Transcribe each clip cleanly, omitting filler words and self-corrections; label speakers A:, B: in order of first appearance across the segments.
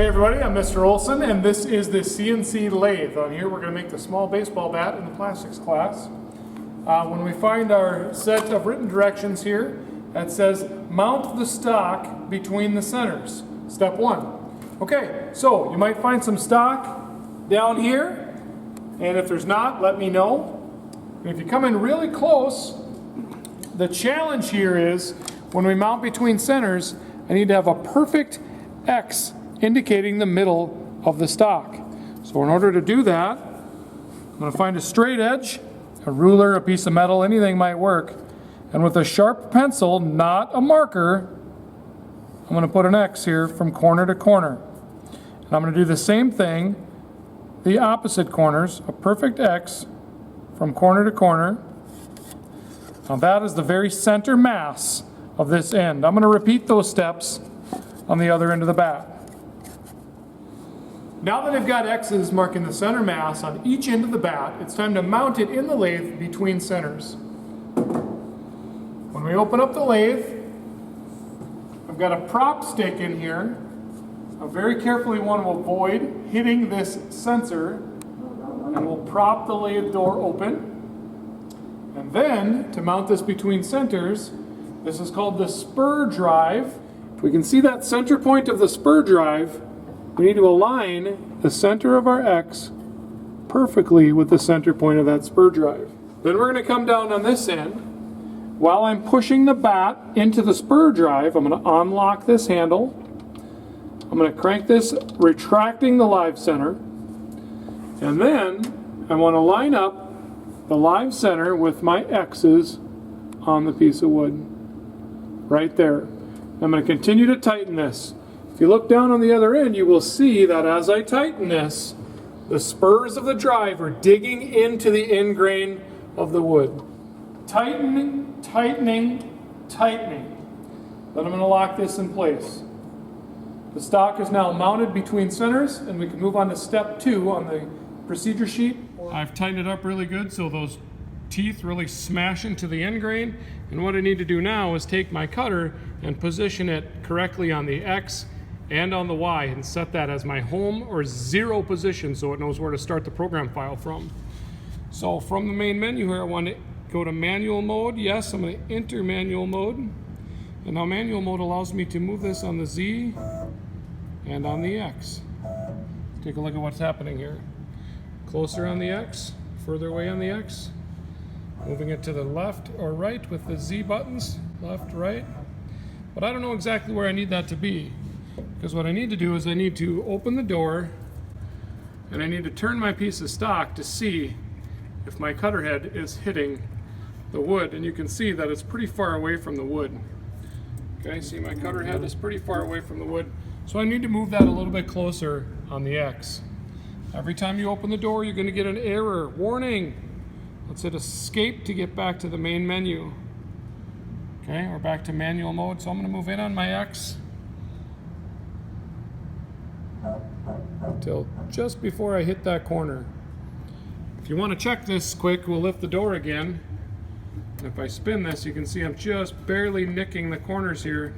A: Hey everybody, I'm Mr. Olson and this is the CNC Lathe. On here we're going to make the small baseball bat in the plastics class. When we find our set of written directions here, that says mount the stock between the centers. Step 1. Okay, so you might find some stock down here, and if there's not, let me know. And if you come in really close, the challenge here is when we mount between centers, I need to have a perfect X indicating the middle of the stock. So in order to do that, I'm going to find a straight edge, a ruler, a piece of metal, anything might work. And with a sharp pencil, not a marker, I'm going to put an X here from corner to corner. And I'm going to do the same thing, the opposite corners, a perfect X from corner to corner. Now that is the very center mass of this end. I'm going to repeat those steps on the other end of the bat. Now that I've got X's marking the center mass on each end of the bat, it's time to mount it in the lathe between centers. When we open up the lathe, I've got a prop stick in here. I very carefully want to avoid hitting this sensor, and we'll prop the lathe door open. And then, to mount this between centers, this is called the spur drive. If we can see that center point of the spur drive, we need to align the center of our X perfectly with the center point of that spur drive. Then we're going to come down on this end. While I'm pushing the bat into the spur drive, I'm going to unlock this handle. I'm going to crank this, retracting the live center. And then I want to line up the live center with my X's on the piece of wood. Right there. I'm going to continue to tighten this. If you look down on the other end, you will see that as I tighten this, the spurs of the drive are digging into the end grain of the wood. Tightening, tightening, tightening. Then I'm going to lock this in place. The stock is now mounted between centers, and we can move on to step 2 on the procedure sheet. I've tightened it up really good so those teeth really smash into the end grain. And what I need to do now is take my cutter and position it correctly on the X and on the Y and set that as my home or 0 position so it knows where to start the program file from. So from the main menu here, I want to go to manual mode. Yes, I'm going to enter manual mode. And now manual mode allows me to move this on the Z and on the X. Take a look at what's happening here. Closer on the X, further away on the X. Moving it to the left or right with the Z buttons, left, right. But I don't know exactly where I need that to be. Because what I need to do is I need to open the door and I need to turn my piece of stock to see if my cutter head is hitting the wood. And you can see that it's pretty far away from the wood. Okay, see my cutter head is pretty far away from the wood. So I need to move that a little bit closer on the X. Every time you open the door, you're going to get an error. Warning! Let's hit escape to get back to the main menu. Okay, we're back to manual mode. So I'm going to move in on my X until just before I hit that corner. If you want to check this quick, we'll lift the door again. And if I spin this, you can see I'm just barely nicking the corners here.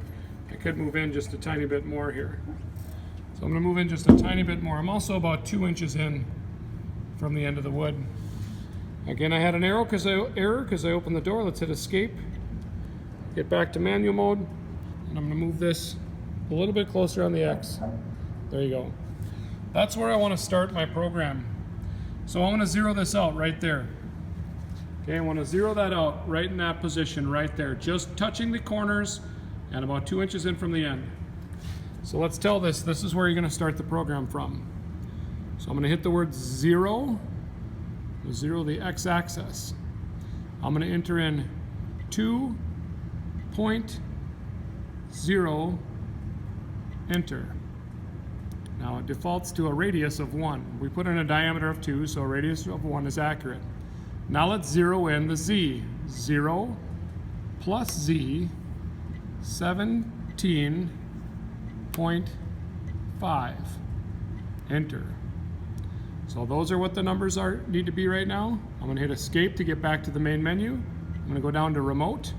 A: I could move in just a tiny bit more here. So I'm going to move in just a tiny bit more. I'm also about 2 inches in from the end of the wood. Again, I had an error because I opened the door. Let's hit escape. Get back to manual mode. And I'm going to move this a little bit closer on the X. There you go. That's where I want to start my program. So I want to zero this out right there. Okay, I want to zero that out right in that position right there. Just touching the corners and about 2 inches in from the end. So let's tell this is where you're going to start the program from. So I'm going to hit the word 0. Zero the x-axis. I'm going to enter in 2.0, enter. Now it defaults to a radius of 1. We put in a diameter of 2, so a radius of 1 is accurate. Now let's zero in the Z. 0 plus Z, 17.5. Enter. So those are what the numbers need to be right now. I'm going to hit escape to get back to the main menu. I'm going to go down to remote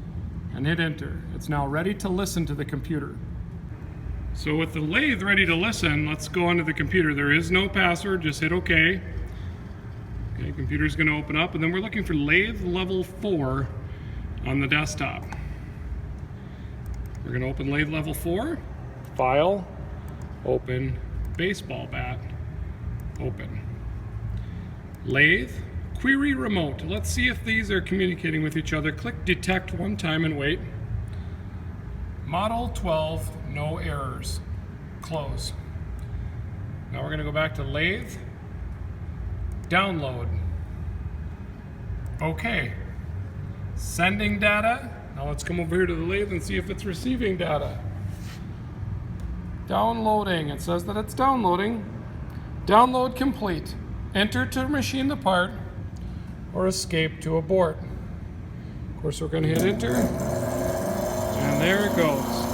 A: and hit enter. It's now ready to listen to the computer. So with the lathe ready to listen, let's go onto the computer. There is no password, just hit OK. Okay, computer's going to open up, and then we're looking for lathe level 4 on the desktop. We're going to open lathe level 4, file, open, baseball bat, open. Lathe, query remote. Let's see if these are communicating with each other. Click detect one time and wait. Model 12, no errors. Close. Now we're going to go back to lathe, download. Okay. Sending data. Now let's come over here to the lathe and see if it's receiving data. Downloading. It says that it's downloading. Download complete. Enter to machine the part or escape to abort. Of course, we're going to hit enter. And there it goes.